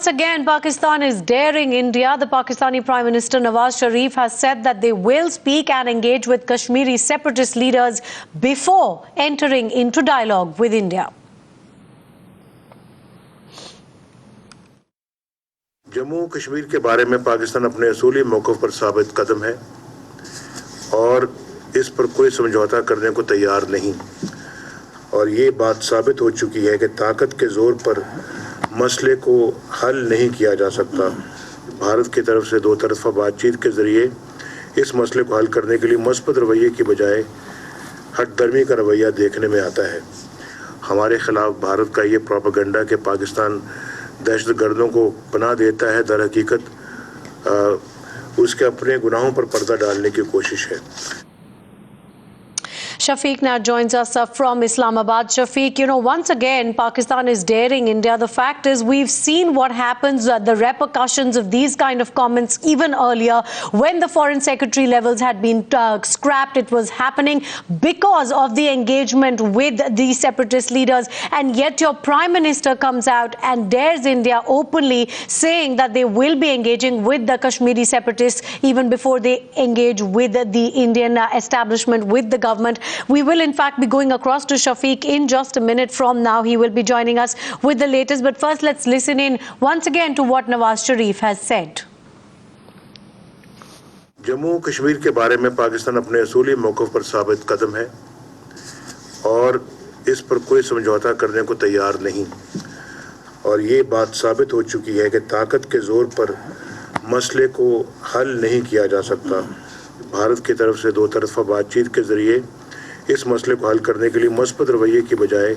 Once again, Pakistan is daring India. The Pakistani Prime Minister Nawaz Sharif has said that they will speak and engage with Kashmiri separatist leaders before entering into dialogue with India. Jammu Kashmir के बारे में पाकिस्तान अपने असूली मौक़िफ़ पर साबित कदम है और इस पर कोई समझौता करने को तैयार नहीं। और ये बात साबित हो चुकी है कि ताकत के ज़ोर पर मसले को हल नहीं किया जा सकता। भारत की तरफ से दो तरफ़ा बातचीत के ज़रिए इस मसले को हल करने के लिए मस्बत रवैये की बजाय हठधर्मी का रवैया देखने में आता है। हमारे ख़िलाफ़ भारत का ये प्रोपेगेंडा कि पाकिस्तान दहशतगर्दों को पनाह देता है, दर हकीकत उसके अपने गुनाहों पर पर्दा डालने की कोशिश है। Shafiq now joins us from Islamabad. Shafiq, once again, Pakistan is daring India. The fact is, we've seen what happens, the repercussions of these kind of comments even earlier when the foreign secretary levels had been scrapped. It was happening because of the engagement with the separatist leaders. And yet your prime minister comes out and dares India openly, saying that they will be engaging with the Kashmiri separatists even before they engage with the Indian establishment, with the government. We will in fact be going across to Shafiq in just a minute from now. He will be joining us with the latest. But first, let's listen in once again to what Nawaz Sharif has said. Jammu Kashmir के बारे में पाकिस्तान अपने असूली मौक़िफ़ पर साबित कदम है और इस पर कोई समझौता करने को तैयार नहीं। और ये बात साबित हो चुकी है कि ताकत के ज़ोर पर मसले को हल नहीं किया जा सकता। भारत की तरफ से दो तरफ़ा बातचीत के ज़रिए इस मसले को हल करने के लिए मस्बत रवैये की बजाय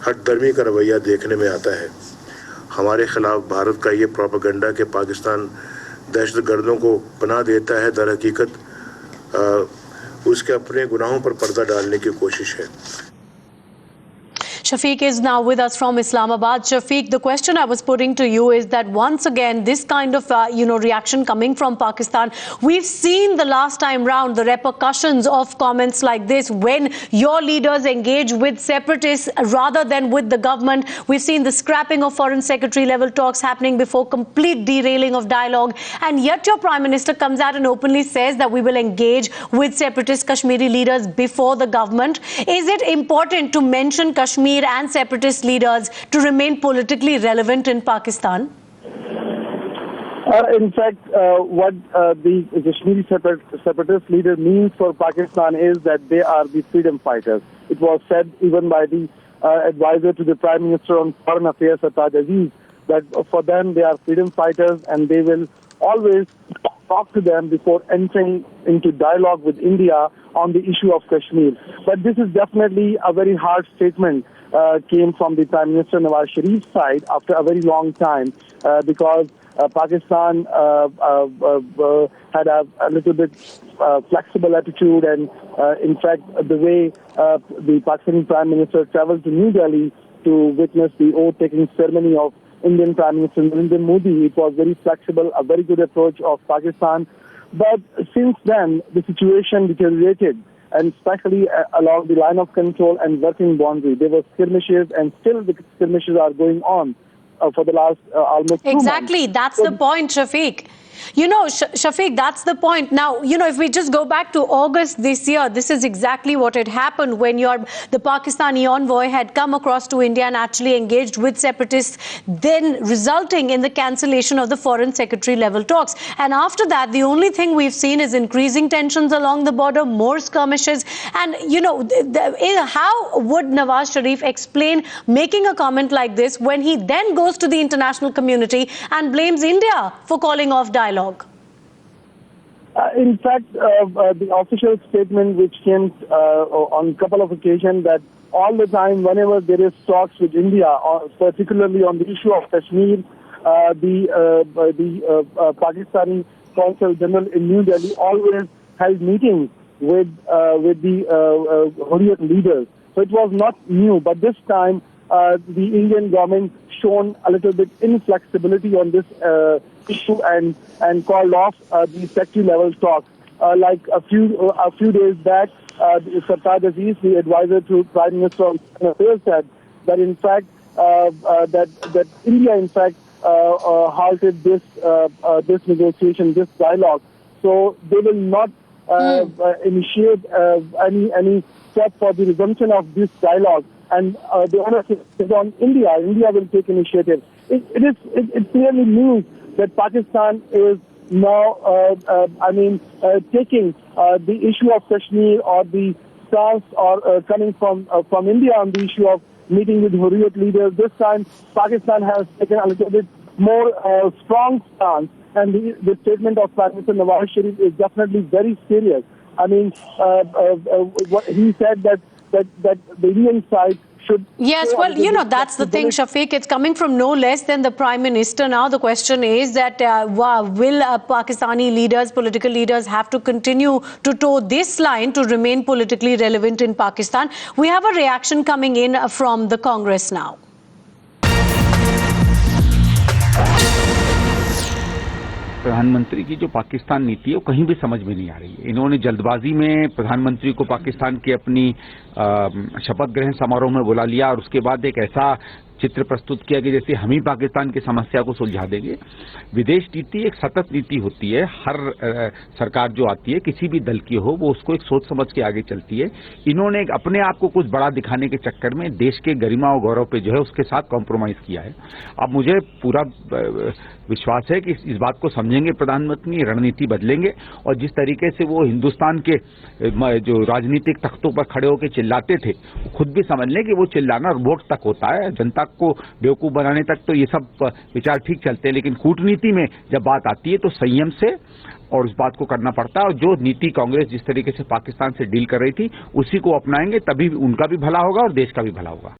हठधर्मी का रवैया देखने में आता है। हमारे ख़िलाफ़ भारत का ये प्रोपेगेंडा कि पाकिस्तान दहशतगर्दों को पनाह देता है, दर हकीकत उसके अपने गुनाहों पर पर्दा डालने की कोशिश है। Shafiq is now with us from Islamabad. Shafiq, the question I was putting to you is that once again, this kind of, reaction coming from Pakistan, we've seen the last time round the repercussions of comments like this when your leaders engage with separatists rather than with the government. We've seen the scrapping of foreign secretary level talks happening before complete derailing of dialogue. And yet your prime minister comes out and openly says that we will engage with separatist Kashmiri leaders before the government. Is it important to mention Kashmir and separatist leaders to remain politically relevant in Pakistan? In fact, what the Kashmiri separatist leader means for Pakistan is that they are the freedom fighters. It was said even by the advisor to the Prime Minister on Foreign Affairs, Sartaj Aziz, that for them they are freedom fighters and they will always talk to them before entering into dialogue with India on the issue of Kashmir. But this is definitely a very hard statement came from the Prime Minister Nawaz Sharif's side after a very long time because Pakistan had a little bit flexible attitude and in fact the way the Pakistani Prime Minister traveled to New Delhi to witness the oath-taking ceremony of Indian Prime Minister Narendra Modi, it was very flexible, a very good approach of Pakistan. But since then, the situation deteriorated, and especially along the line of control and working boundary. There were skirmishes, and still the skirmishes are going on for the last almost 2 months. Exactly, that's the point, Shafiq. Shafiq, that's the point. Now, if we just go back to August this year, this is exactly what had happened when the Pakistani envoy had come across to India and actually engaged with separatists, then resulting in the cancellation of the foreign secretary level talks. And after that, the only thing we've seen is increasing tensions along the border, more skirmishes. And, how would Nawaz Sharif explain making a comment like this when he then goes to the international community and blames India for calling off dialogue? In fact, the official statement which came on a couple of occasions that all the time, whenever there is talks with India, particularly on the issue of Kashmir, the Pakistani Consul General in New Delhi always held meetings with the Hurriyat leaders. So it was not new, but this time the Indian government shown a little bit inflexibility on this issue and called off the secretary level talks. Like a few days back, Sartaj Aziz, the advisor to Prime Minister on Foreign Affairs, said that in fact that India in fact halted this negotiation, this dialogue. So they will not initiate any step for the resumption of this dialogue. And the onus is on India. India will take initiative. It clearly means that Pakistan is now, taking the issue of Kashmir or the stance or coming from India on the issue of meeting with Hurriyat leaders. This time, Pakistan has taken a little bit more strong stance, and the statement of Prime Minister Nawaz Sharif is definitely very serious. I mean, he said that the Indian side should... Yes, well, you know, that's the thing, Shafiq. It's coming from no less than the Prime Minister now. The question is that will Pakistani leaders, political leaders, have to continue to toe this line to remain politically relevant in Pakistan? We have a reaction coming in from the Congress now. प्रधानमंत्री की जो पाकिस्तान नीति है वो कहीं भी समझ में नहीं आ रही है। इन्होंने जल्दबाजी में प्रधानमंत्री को पाकिस्तान के अपनी शपथ ग्रहण समारोह में बुला लिया और उसके बाद एक ऐसा चित्र प्रस्तुत किया कि जैसे हम ही पाकिस्तान की समस्या को सुलझा देंगे। विदेश नीति एक सतत नीति होती है। हर सरकार जो आती है, किसी भी दल की हो, वो उसको एक सोच समझ के आगे चलती है। इन्होंने अपने आप को कुछ बड़ा दिखाने के चक्कर में देश के गरिमा और गौरव पे जो है उसके साथ कॉम्प्रोमाइज किया है। अब मुझे पूरा विश्वास है कि इस बात को समझेंगे प्रधानमंत्री, रणनीति बदलेंगे और जिस तरीके से वो हिंदुस्तान के जो राजनीतिक तख्तों पर खड़े होकर चिल्लाते थे, खुद भी समझ लें कि वो चिल्लाना वोट तक होता है। जनता को बेवकूफ बनाने तक तो ये सब विचार ठीक चलते हैं, लेकिन कूटनीति में जब बात आती है तो संयम से और उस बात को करना पड़ता है। और जो नीति कांग्रेस जिस तरीके से पाकिस्तान से डील कर रही थी, उसी को अपनाएंगे, तभी उनका भी भला होगा और देश का भी भला होगा।